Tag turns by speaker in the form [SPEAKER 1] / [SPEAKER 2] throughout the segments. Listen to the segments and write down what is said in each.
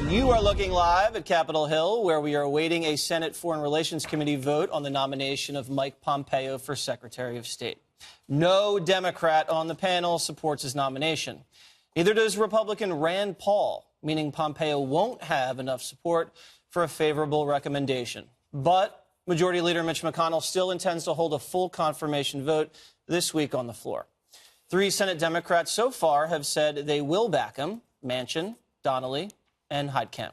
[SPEAKER 1] You are looking live at Capitol Hill, where we are awaiting a Senate Foreign Relations Committee vote on the nomination of Mike Pompeo for Secretary of State. No Democrat on the panel supports his nomination. Neither does Republican Rand Paul, meaning Pompeo won't have enough support for a favorable recommendation. But Majority Leader Mitch McConnell still intends to hold a full confirmation vote this week on the floor. 3 Senate Democrats so far have said they will back him: Manchin, Donnelly, and Heitkamp.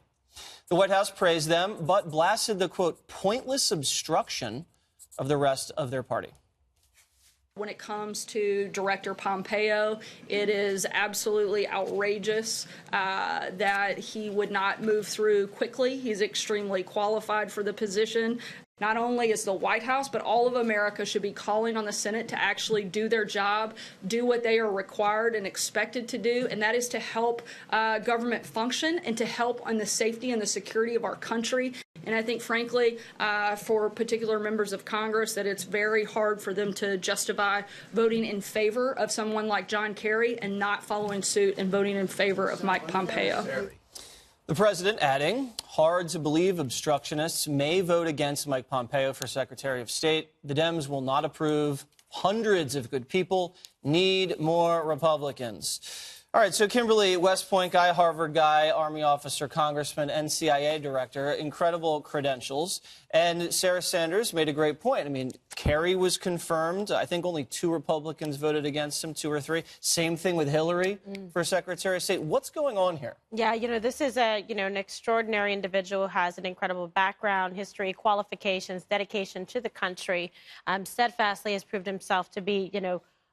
[SPEAKER 1] The White House praised them, but blasted the, quote, pointless obstruction of the rest of their party.
[SPEAKER 2] When it comes to Director Pompeo, it is absolutely outrageous that he would not move through quickly. He's extremely qualified for the position. Not only is the White House, but all of America should be calling on the Senate to actually do their job, do what they are required and expected to do, and that is to help government function and to help on the safety and the security of our country. And I think, frankly, for particular members of Congress, that it's very hard for them to justify voting in favor of someone like John Kerry and not following suit and voting in favor of Mike Pompeo.
[SPEAKER 1] The president adding, hard to believe obstructionists may vote against Mike Pompeo for Secretary of State. The Dems will not approve. Hundreds of good people need more Republicans. All right, so Kimberly, West Point guy, Harvard guy, Army officer, congressman, and CIA director, incredible credentials. And Sarah Sanders made a great point. I mean, Kerry was confirmed. I think only 2 Republicans voted against him, 2 or 3. Same thing with Hillary for Secretary of State. What's going on here?
[SPEAKER 3] Yeah, this is an extraordinary individual who has an incredible background, history, qualifications, dedication to the country. Steadfastly has proved himself to be,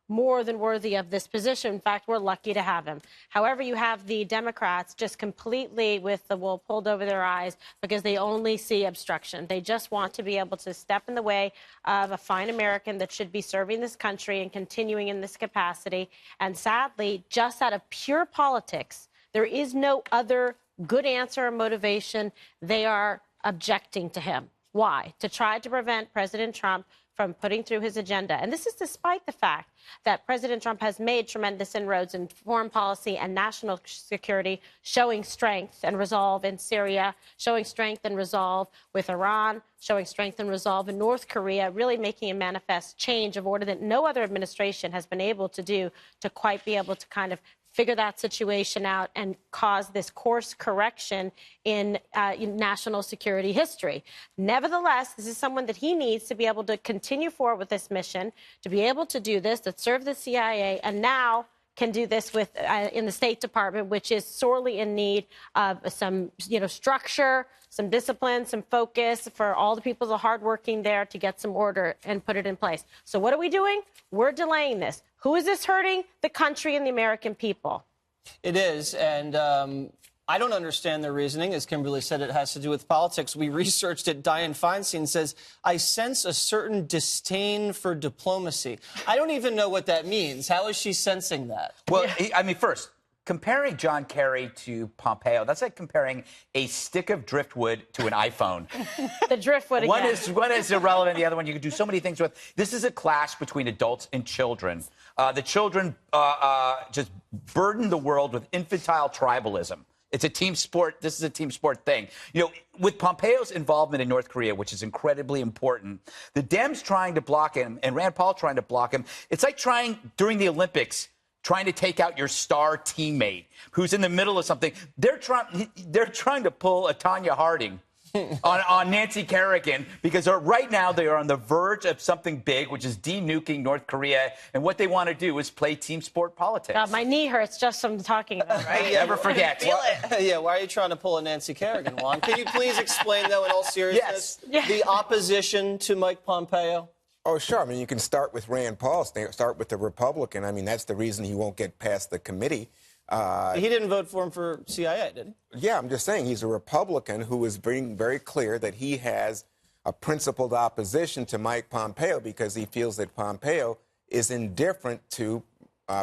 [SPEAKER 3] more than worthy of this position. In fact, we're lucky to have him. However, you have the Democrats just completely with the wool pulled over their eyes because they only see obstruction. They just want to be able to step in the way of a fine American that should be serving this country and continuing in this capacity. And sadly, just out of pure politics, there is no other good answer or motivation. They are objecting to him. Why? To try to prevent President Trump from putting through his agenda. And this is despite the fact that President Trump has made tremendous inroads in foreign policy and national security, showing strength and resolve in Syria, showing strength and resolve with Iran, showing strength and resolve in North Korea, really making a manifest change of order that no other administration has been able to do to quite be able to kind of figure that situation out and cause this course correction in national security history. Nevertheless, this is someone that he needs to be able to continue forward with this mission, to be able to do this, to serve the CIA, and now can do this with in the State Department, which is sorely in need of some, structure, some discipline, some focus for all the people that are hardworking there to get some order and put it in place. So what are we doing? We're delaying this. Who is this hurting? The country and the American people.
[SPEAKER 1] It is, and I don't understand their reasoning. As Kimberly said, it has to do with politics. We researched it. Dianne Feinstein says, I sense a certain disdain for diplomacy. I don't even know what that means. How is she sensing that?
[SPEAKER 4] Well, first, comparing John Kerry to Pompeo, that's like comparing a stick of driftwood to an iPhone.
[SPEAKER 3] The driftwood again.
[SPEAKER 4] One is irrelevant. The other one you can do so many things with. This is a clash between adults and children. The children just burden the world with infantile tribalism. It's a team sport. This is a team sport thing. With Pompeo's involvement in North Korea, which is incredibly important, the Dems trying to block him and Rand Paul trying to block him, it's like trying during the Olympics, trying to take out your star teammate who's in the middle of something. They're trying to pull a Tanya Harding on Nancy Kerrigan because right now they are on the verge of something big, which is de-nuking North Korea. And what they want to do is play team sport politics.
[SPEAKER 3] God, my knee hurts just from talking about it.
[SPEAKER 4] Right? Never forget.
[SPEAKER 1] Yeah, why are you trying to pull a Nancy Kerrigan, Juan? Can you please explain, though, in all seriousness, the opposition to Mike Pompeo?
[SPEAKER 5] Oh, sure. You can start with Rand Paul, start with the Republican. That's the reason he won't get past the committee.
[SPEAKER 1] He didn't vote for him for CIA, did he?
[SPEAKER 5] Yeah, I'm just saying he's a Republican who is being very clear that he has a principled opposition to Mike Pompeo because he feels that Pompeo is indifferent to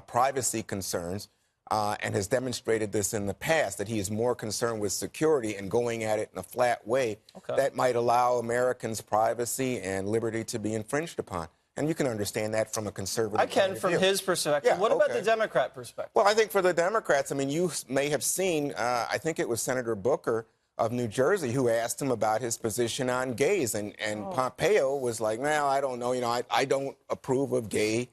[SPEAKER 5] privacy concerns and has demonstrated this in the past, that he is more concerned with security and going at it in a flat way that might allow Americans' privacy and liberty to be infringed upon. And you can understand that from a conservative
[SPEAKER 1] I can
[SPEAKER 5] point of
[SPEAKER 1] from
[SPEAKER 5] view.
[SPEAKER 1] his perspective.
[SPEAKER 5] Yeah,
[SPEAKER 1] What about
[SPEAKER 5] okay.
[SPEAKER 1] the Democrat perspective?
[SPEAKER 5] Well, I think for the Democrats, I mean, you may have seen, I think it was Senator Booker of New Jersey who asked him about his position on gays. And Pompeo was like, well, I don't know. You know, I don't approve of gay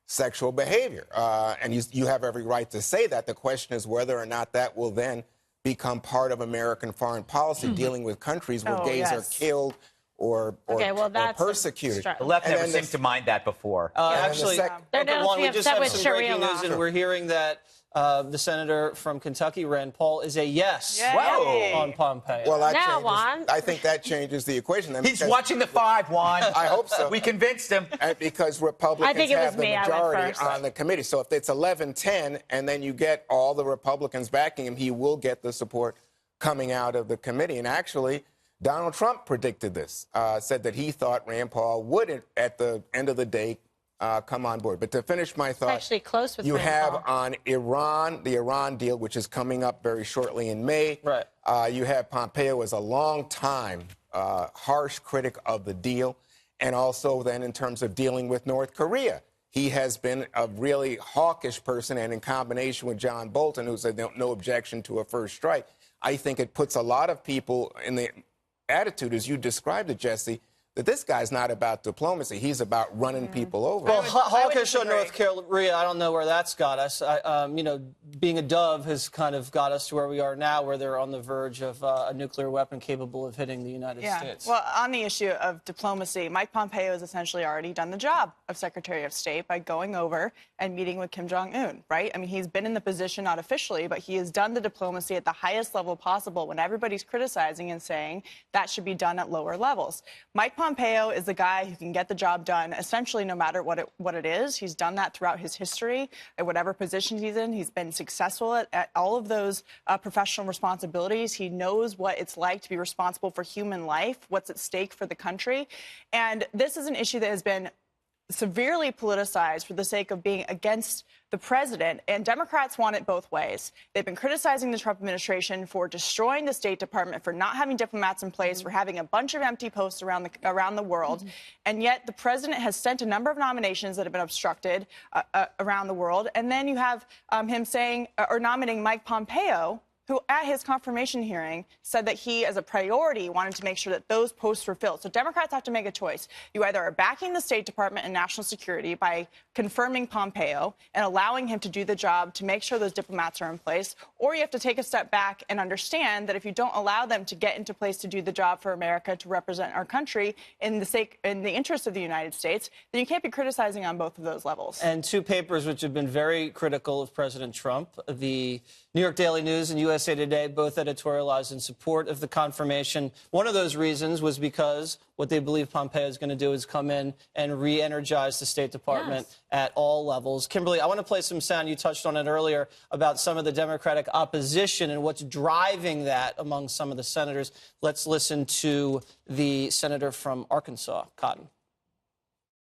[SPEAKER 5] sexual behavior. And you have every right to say that. The question is whether or not that will then become part of American foreign policy, dealing with countries where gays are killed or
[SPEAKER 3] that's
[SPEAKER 5] persecuted.
[SPEAKER 4] The left
[SPEAKER 5] And
[SPEAKER 4] never
[SPEAKER 5] then
[SPEAKER 4] seemed to mind that before.
[SPEAKER 1] Actually,
[SPEAKER 3] They're
[SPEAKER 1] okay,
[SPEAKER 3] not
[SPEAKER 1] Juan, we
[SPEAKER 3] upset
[SPEAKER 1] just have
[SPEAKER 3] with
[SPEAKER 1] some
[SPEAKER 3] Sharia
[SPEAKER 1] breaking
[SPEAKER 3] law.
[SPEAKER 1] news, and we're hearing that the senator from Kentucky, Rand Paul, is a yes
[SPEAKER 4] Whoa.
[SPEAKER 1] on Pompeo.
[SPEAKER 5] Well, that
[SPEAKER 3] Now,
[SPEAKER 5] changes,
[SPEAKER 3] Juan.
[SPEAKER 5] I think that changes the equation. Then
[SPEAKER 4] He's
[SPEAKER 5] because-
[SPEAKER 4] watching the 5, Juan.
[SPEAKER 5] I hope so.
[SPEAKER 4] We convinced him.
[SPEAKER 5] And because Republicans
[SPEAKER 3] I think it was
[SPEAKER 5] have the
[SPEAKER 3] me. I went
[SPEAKER 5] majority
[SPEAKER 3] first.
[SPEAKER 5] on the committee. So if it's 11-10 and then you get all the Republicans backing him, he will get the support coming out of the committee. And actually, Donald Trump predicted this, said that he thought Rand Paul would, at the end of the day, come on board. But to finish my thought,
[SPEAKER 3] actually close with
[SPEAKER 5] you
[SPEAKER 3] Rand
[SPEAKER 5] have
[SPEAKER 3] Paul.
[SPEAKER 5] on Iran, the Iran deal, which is coming up very shortly in May.
[SPEAKER 1] Right.
[SPEAKER 5] You have Pompeo as a long-time harsh critic of the deal, and also then in terms of dealing with North Korea. He has been a really hawkish person, and in combination with John Bolton, who said no objection to a first strike, I think it puts a lot of people in the attitude, as you described it, Jesse, that this guy's not about diplomacy. He's about running people over.
[SPEAKER 1] Well,
[SPEAKER 6] I would
[SPEAKER 1] hawkish on
[SPEAKER 6] disagree.
[SPEAKER 1] North Korea, I don't know where that's got us. You know, being a dove has kind of got us to where we are now, where they're on the verge of a nuclear weapon capable of hitting the United States.
[SPEAKER 6] Well, on the issue of diplomacy, Mike Pompeo has essentially already done the job of Secretary of State by going over and meeting with Kim Jong-un, right? I mean, he's been in the position, not officially, but he has done the diplomacy at the highest level possible when everybody's criticizing and saying that should be done at lower levels. Mike Pompeo is the guy who can get the job done essentially no matter what it is. He's done that throughout his history at whatever position he's in. He's been successful at all of those professional responsibilities. He knows what it's like to be responsible for human life, what's at stake for the country. And this is an issue that has been severely politicized for the sake of being against the president, and Democrats want it both ways. They've been criticizing the Trump administration for destroying the State Department, for not having diplomats in place, for having a bunch of empty posts around the world, and yet the president has sent a number of nominations that have been obstructed around the world, and then you have him saying or nominating Mike Pompeo, who at his confirmation hearing said that he, as a priority, wanted to make sure that those posts were filled. So Democrats have to make a choice. You either are backing the State Department and national security by confirming Pompeo and allowing him to do the job to make sure those diplomats are in place, or you have to take a step back and understand that if you don't allow them to get into place to do the job for America, to represent our country in the interest of the United States, then you can't be criticizing on both of those levels.
[SPEAKER 1] And two papers which have been very critical of President Trump, the New York Daily News and USA Today, both editorialized in support of the confirmation. One of those reasons was because what they believe Pompeo is going to do is come in and re-energize the State Department at all levels. Kimberly, I want to play some sound. You touched on it earlier about some of the Democratic opposition and what's driving that among some of the senators. Let's listen to the senator from Arkansas, Cotton.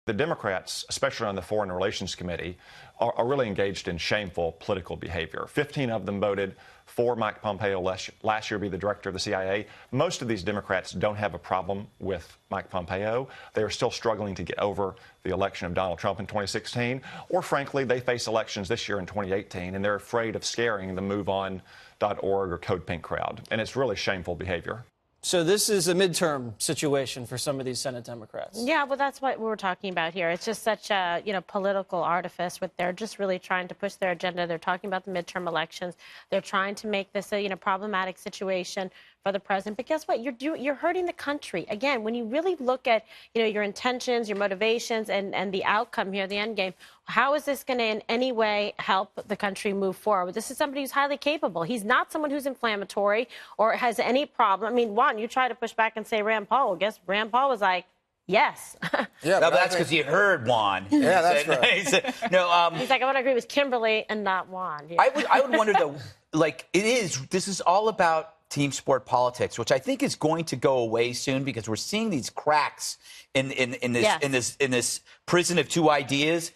[SPEAKER 7] The Democrats, especially on the Foreign Relations Committee, are really engaged in shameful political behavior. 15 of them voted for Mike Pompeo last year to be the director of the CIA. Most of these Democrats don't have a problem with Mike Pompeo. They are still struggling to get over the election of Donald Trump in 2016, or frankly, they face elections this year in 2018, and they're afraid of scaring the MoveOn.org or Code Pink crowd. And it's really shameful behavior.
[SPEAKER 1] So this is a midterm situation for some of these Senate Democrats.
[SPEAKER 3] Yeah, well, that's what we're talking about here. It's just such a, political artifice with they're just really trying to push their agenda. They're talking about the midterm elections. They're trying to make this a, problematic situation for the president. But guess what? You're hurting the country. Again, when you really look at, your intentions, your motivations, and the outcome here, the end game, how is this going to in any way help the country move forward? This is somebody who's highly capable. He's not someone who's inflammatory or has any problem. I mean, Juan, you try to push back and say Rand Paul. Well, guess Rand Paul was like, yes.
[SPEAKER 5] Yeah,
[SPEAKER 4] No, that's because he heard Juan.
[SPEAKER 5] Yeah, that's right.
[SPEAKER 4] He said, no,
[SPEAKER 3] He's like, I want to agree with Kimberly and not Juan. Yeah.
[SPEAKER 4] I would wonder though, this is all about team sport politics, which I think is going to go away soon because we're seeing these cracks in this prison of two ideas.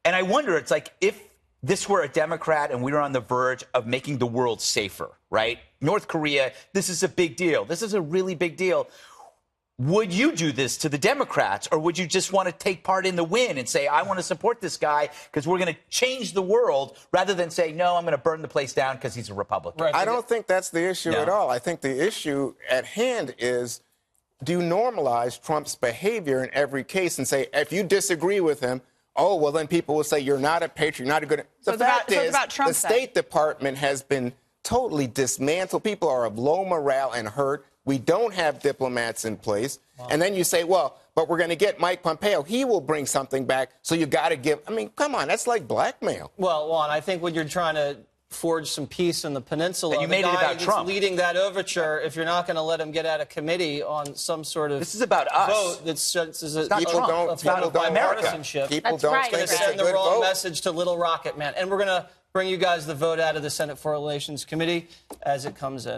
[SPEAKER 4] And I wonder, it's like if this were a Democrat and we were on the verge of making the world safer, right? North Korea, this is a big deal. This is a really big deal. would you do this to the Democrats, or would you just want to take part in the win and say, I want to support this guy because we're going to change the world, rather than say, no, I'm going to burn the place down because he's a Republican?
[SPEAKER 1] Right.
[SPEAKER 5] I don't think that's the issue
[SPEAKER 4] No.
[SPEAKER 5] at all. I think the issue at hand is, do you normalize Trump's behavior in every case and say, if you disagree with him, oh, well, then people will say you're not a patriot, you're not a good.
[SPEAKER 6] So
[SPEAKER 5] The
[SPEAKER 6] it's about-
[SPEAKER 5] fact
[SPEAKER 6] so it's
[SPEAKER 5] is,
[SPEAKER 6] about Trump
[SPEAKER 5] the
[SPEAKER 6] then.
[SPEAKER 5] State Department has been totally dismantled. People are of low morale and hurt. We don't have diplomats in place. And then you say, well, but we're going to get Mike Pompeo. He will bring something back. So you got to give. I mean, come on, that's like blackmail.
[SPEAKER 1] Well, Juan, I think when you're trying to forge some peace in the peninsula,
[SPEAKER 4] And you
[SPEAKER 1] the
[SPEAKER 4] made it
[SPEAKER 1] guy
[SPEAKER 4] about
[SPEAKER 1] that's
[SPEAKER 4] Trump.
[SPEAKER 1] leading that overture, if you're not going to let him get out of committee on some sort of
[SPEAKER 4] This is about us.
[SPEAKER 1] vote that says
[SPEAKER 4] not Trump. It's not about America.
[SPEAKER 1] partisanship,
[SPEAKER 5] People
[SPEAKER 3] That's
[SPEAKER 5] don't
[SPEAKER 3] right,
[SPEAKER 5] think
[SPEAKER 3] Chris.
[SPEAKER 5] it's a
[SPEAKER 1] send the
[SPEAKER 5] good
[SPEAKER 1] wrong
[SPEAKER 5] vote.
[SPEAKER 1] message to Little Rocket Man. And we're going to bring you guys the vote out of the Senate Foreign Relations Committee as it comes in.